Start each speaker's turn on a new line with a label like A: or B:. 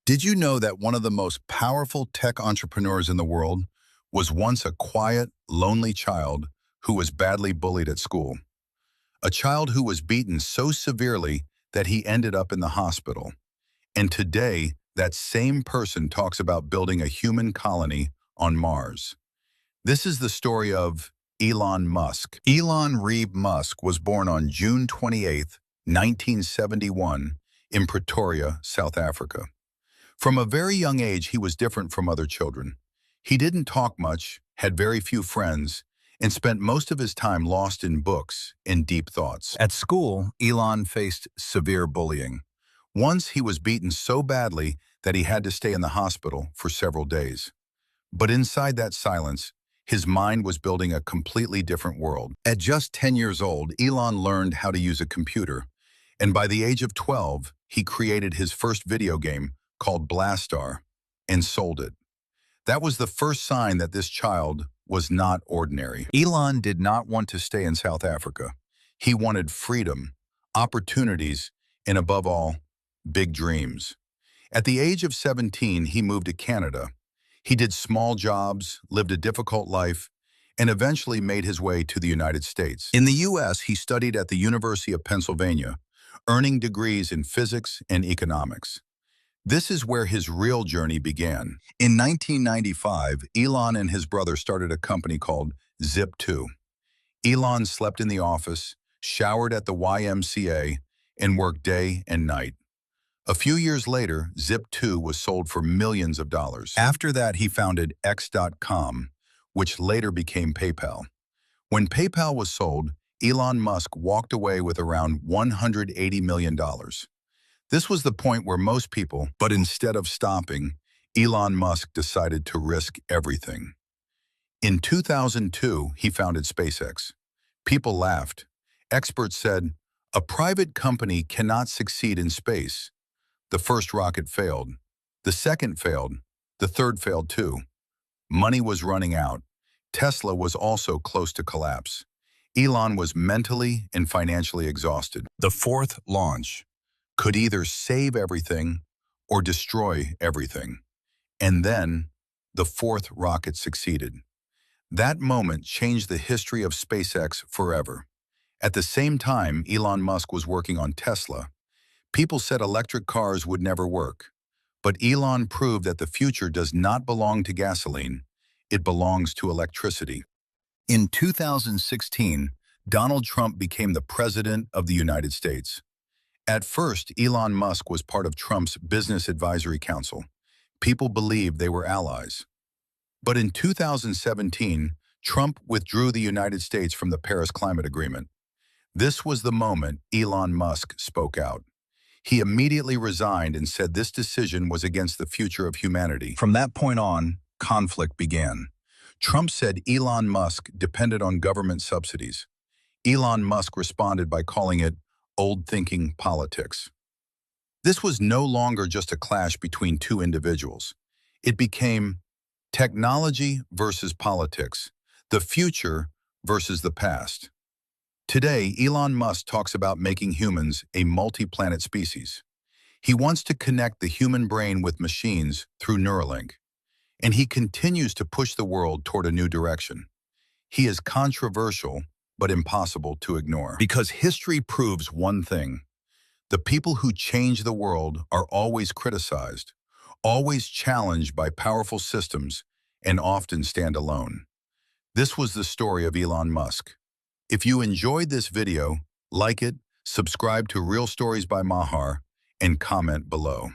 A: Did you know that one of the most powerful tech entrepreneurs in the world was once a quiet, lonely child who was badly bullied at school? A child who was beaten so severely that he ended up in the hospital. And today, that same person talks about building a human colony on Mars. This is the story of Elon Musk. Elon Reeb Musk was born on June 28, 1971, in Pretoria, South Africa. From a very young age, he was different from other children. He didn't talk much, had very few friends, and spent most of his time lost in books and deep thoughts. At school, Elon faced severe bullying. Once he was beaten so badly that he had to stay in the hospital for several days. But inside that silence, his mind was building a completely different world. At just 10 years old, Elon learned how to use a computer, and by the age of 12, he created his first video game called Blastar and sold it. That was the first sign that this child was not ordinary. Elon did not want to stay in South Africa. He wanted freedom, opportunities, and above all, big dreams. At the age of 17, he moved to Canada. He did small jobs, lived a difficult life, and eventually made his way to the United States. In the U.S., he studied at the University of Pennsylvania, earning degrees in physics and economics. This is where his real journey began. In 1995, Elon and his brother started a company called Zip2. Elon slept in the office, showered at the YMCA, and worked day and night. A few years later, Zip2 was sold for millions of dollars. After that, he founded X.com, which later became PayPal. When PayPal was sold, Elon Musk walked away with around $180 million. This was the point where most people, but instead of stopping, Elon Musk decided to risk everything. In 2002, he founded SpaceX. People laughed. Experts said, a private company cannot succeed in space. The first rocket failed. The second failed. The third failed too. Money was running out. Tesla was also close to collapse. Elon was mentally and financially exhausted. The fourth launch could either save everything or destroy everything. And then the fourth rocket succeeded. That moment changed the history of SpaceX forever. At the same time, Elon Musk was working on Tesla. People said electric cars would never work. But Elon proved that the future does not belong to gasoline. It belongs to electricity. In 2016, Donald Trump became the president of the United States. At first, Elon Musk was part of Trump's Business Advisory Council. People believed they were allies. But in 2017, Trump withdrew the United States from the Paris Climate Agreement. This was the moment Elon Musk spoke out. He immediately resigned and said this decision was against the future of humanity. From that point on, conflict began. Trump said Elon Musk depended on government subsidies. Elon Musk responded by calling it old-thinking politics. This was no longer just a clash between two individuals. It became technology versus politics, the future versus the past. Today, Elon Musk talks about making humans a multi-planet species. He wants to connect the human brain with machines through Neuralink, and he continues to push the world toward a new direction. He is controversial, but impossible to ignore. Because history proves one thing: the people who change the world are always criticized, always challenged by powerful systems, and often stand alone. This was the story of Elon Musk. If you enjoyed this video, like it, subscribe to Real Stories by Mahar, and comment below.